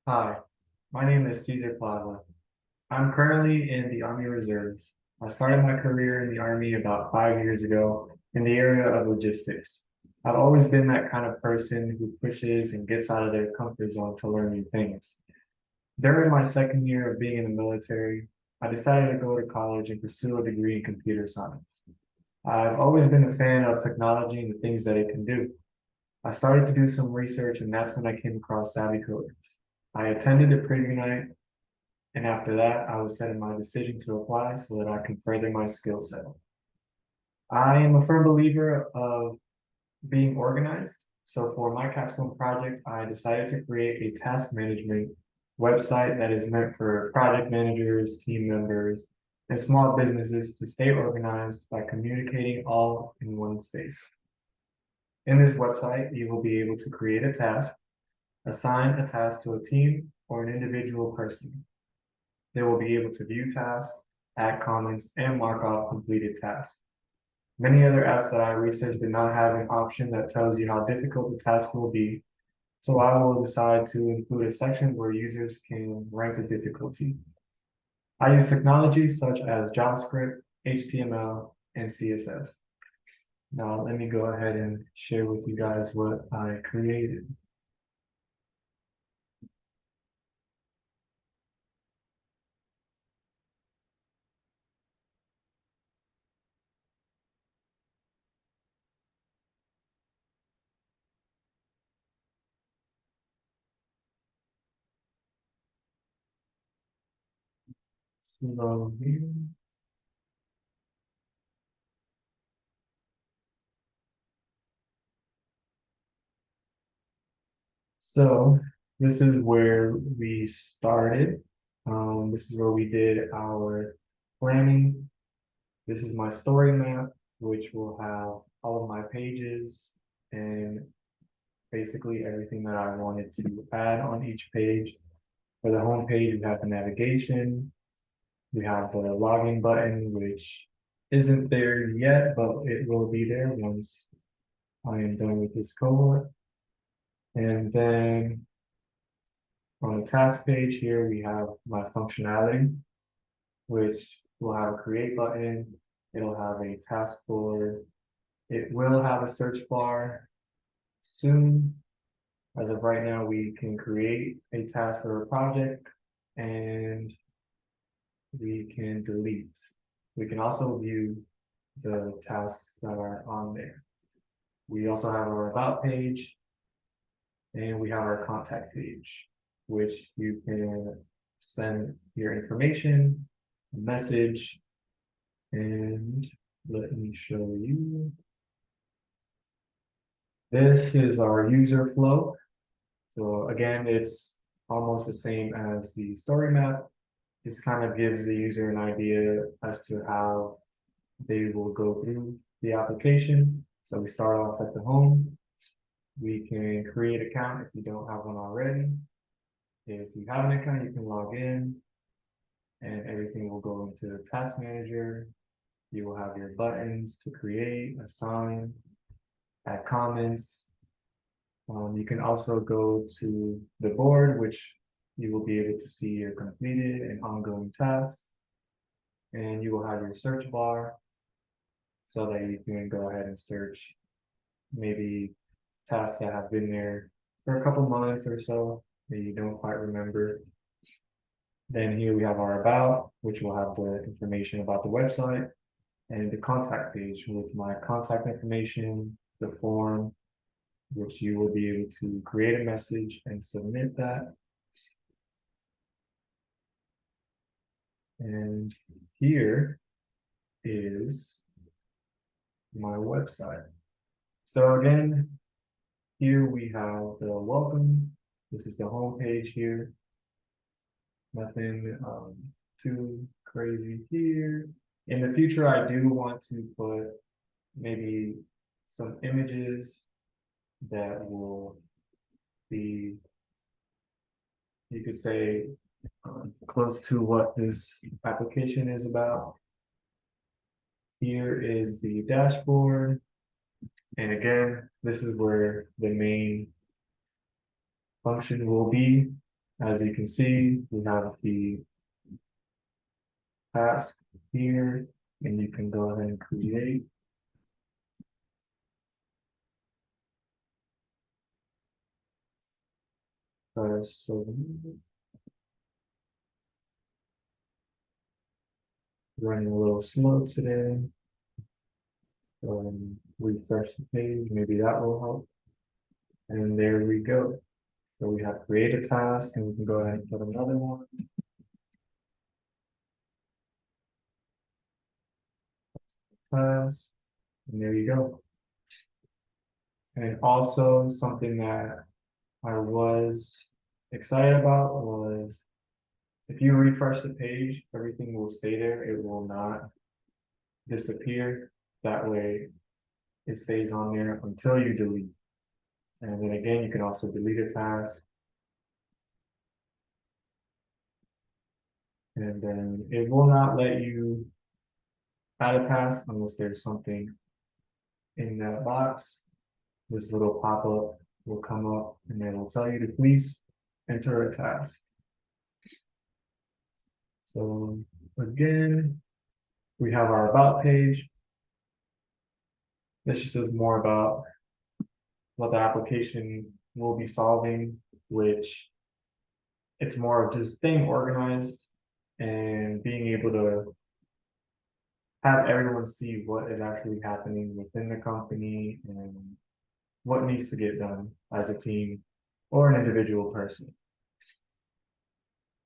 Hi, my name is Cesar Plaza. I'm currently in the Army Reserves. I started my career in the Army about 5 years ago in the area of logistics. I've always been that kind of person who pushes and gets out of their comfort zone to learn new things. During my second year of being in the military, I decided to go to college and pursue a degree in computer science. I've always been a fan of technology and the things that it can do. I started to do some research, and that's when I came across Savvy Coders. I attended a preview night, and after that, I was setting my decision to apply so that I can further my skill set. I am a firm believer of being organized. So for my capstone project, I decided to create a task management website that is meant for project managers, team members, and small businesses to stay organized by communicating all in one space. In this website, you will be able to create a task, assign a task to a team or an individual person. They will be able to view tasks, add comments, and mark off completed tasks. Many other apps that I researched did not have an option that tells you how difficult the task will be, so I will decide to include a section where users can rank the difficulty. I use technologies such as JavaScript, HTML, and CSS. Now let me go ahead and share with you guys what I created. So here. So this is where we started. This is where we did our planning. This is my story map, which will have all of my pages and basically everything that I wanted to add on each page. For the home page, we have the navigation. We have the login button, which isn't there yet, but it will be there once I am done with this cohort. And then on the task page here, we have my functionality, which will have a create button. It'll have a task board. It will have a search bar soon. As of right now, we can create a task or a project and we can delete. We can also view the tasks that are on there. We also have our about page and we have our contact page, which you can send your information, a message, and let me show you. This is our user flow. So again, it's almost the same as the story map. This kind of gives the user an idea as to how they will go through the application. So we start off at the home. We can create an account if you don't have one already. If you have an account, you can log in and everything will go into the task manager. You will have your buttons to create, assign, add comments. You can also go to the board, which you will be able to see your completed and ongoing tasks. And you will have your search bar so that you can go ahead and search maybe tasks that have been there for a couple months or so that you don't quite remember. Then here we have our about, which will have the information about the website, and the contact page with my contact information, the form, which you will be able to create a message and submit that. And here is my website. So again, here we have the welcome. This is the home page here. Nothing too crazy here. In the future, I do want to put maybe some images that will be, you could say, close to what this application is about. Here is the dashboard. And again, this is where the main function will be. As you can see, we have the task here, and you can go ahead and create. So running a little slow today. Refresh the page, maybe that will help. And there we go. So we have create a task, and we can go ahead and put another one. Task, and there you go. And also something that I was excited about was if you refresh the page, everything will stay there. It will not disappear. That way it stays on there until you delete. And then again, you can also delete a task. And then it will not let you add a task unless there's something in that box. This little pop-up will come up and it will tell you to please enter a task. So again, we have our about page. This just is more about what the application will be solving, which it's more of just staying organized and being able to have everyone see what is actually happening within the company and what needs to get done as a team or an individual person.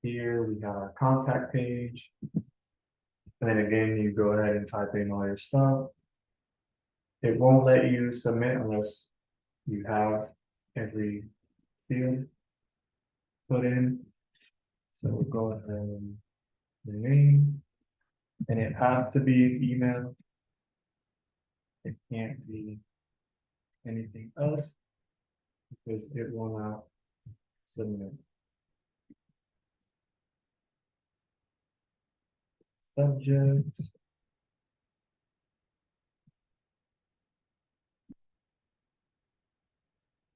Here we have our contact page. And then again, you go ahead and type in all your stuff. It won't let you submit unless you have every field put in. So we'll go ahead and the name, and it has to be an email. It can't be anything else because it will not submit. Subject.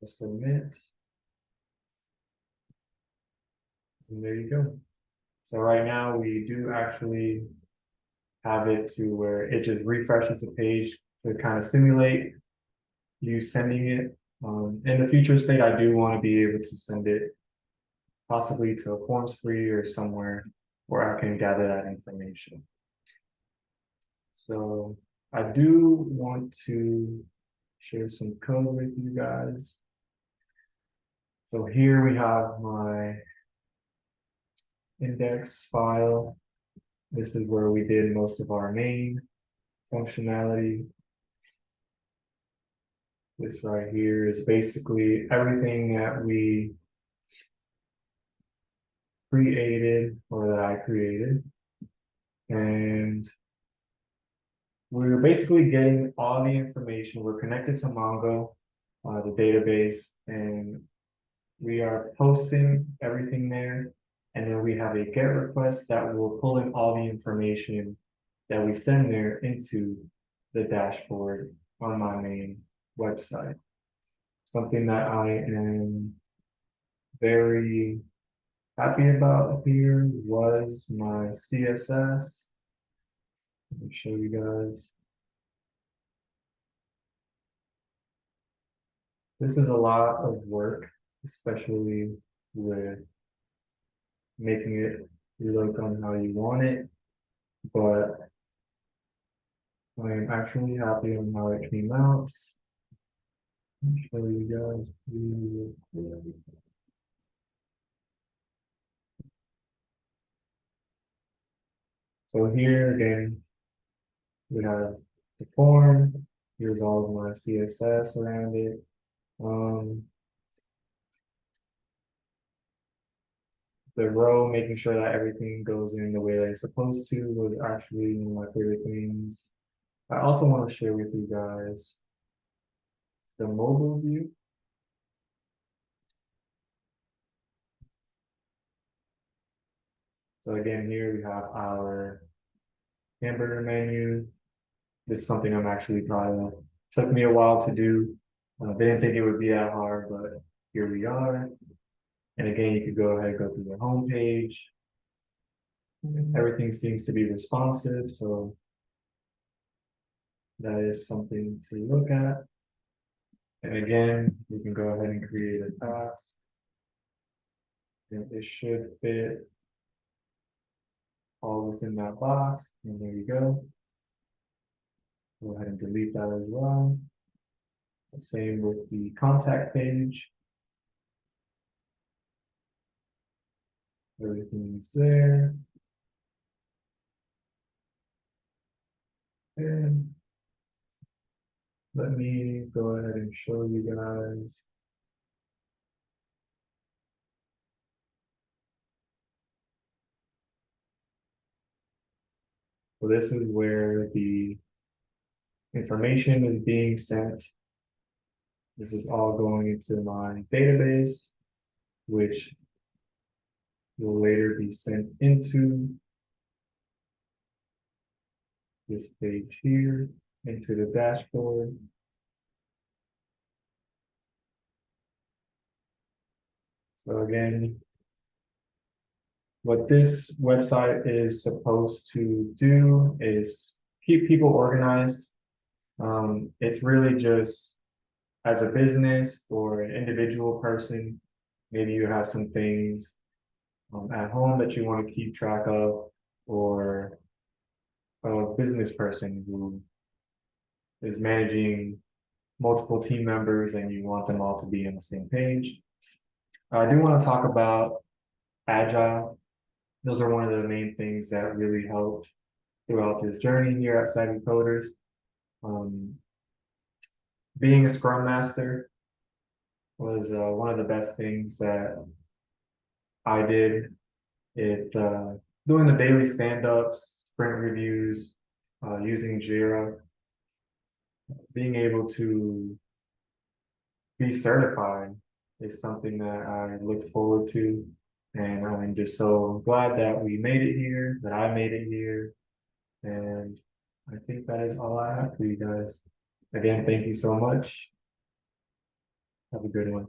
Submit. And there you go. So right now we do actually have it to where it just refreshes the page to kind of simulate you sending it. In the future state, I do want to be able to send it possibly to a forms free or somewhere where I can gather that information. So I do want to share some code with you guys. So here we have my index file. This is where we did most of our main functionality. This right here is basically everything that we created or that I created. And we're basically getting all the information. We're connected to Mongo, the database, and we are posting everything there. And then we have a GET request that will pull in all the information that we send there into the dashboard on my main website. Something that I am very happy about here was my CSS. Let me show you guys. This is a lot of work, especially with making it look on how you want it, but I am actually happy on how it came out. Let me show you guys. So here again, we have the form. Here's all of my CSS around it. The row, making sure that everything goes in the way that it's supposed to, was actually one of my favorite things. I also want to share with you guys the mobile view. So again, here we have our hamburger menu. This is something I'm actually proud of. Took me a while to do. Didn't think it would be that hard, but here we are. And again, you could go ahead and go through the home page. Everything seems to be responsive, so that is something to look at. And again, you can go ahead and create a task. And it should fit all within that box. And there you go. Go ahead and delete that as well. The same with the contact page. Everything's there. And let me go ahead and show you guys. So this is where the information is being sent. This is all going into my database, which will later be sent into this page here, into the dashboard. So again, what this website is supposed to do is keep people organized. It's really just as a business or an individual person, maybe you have some things at home that you want to keep track of, or a business person who is managing multiple team members and you want them all to be on the same page. I do want to talk about Agile. Those are one of the main things that really helped throughout this journey here at Savvy Coders. Um, being a Scrum Master was one of the best things that I did. Doing the daily stand-ups, sprint reviews, using Jira, being able to be certified is something that I look forward to. And I'm just so glad that we made it here, that I made it here. And I think that is all I have for you guys. Again, thank you so much. Have a good one.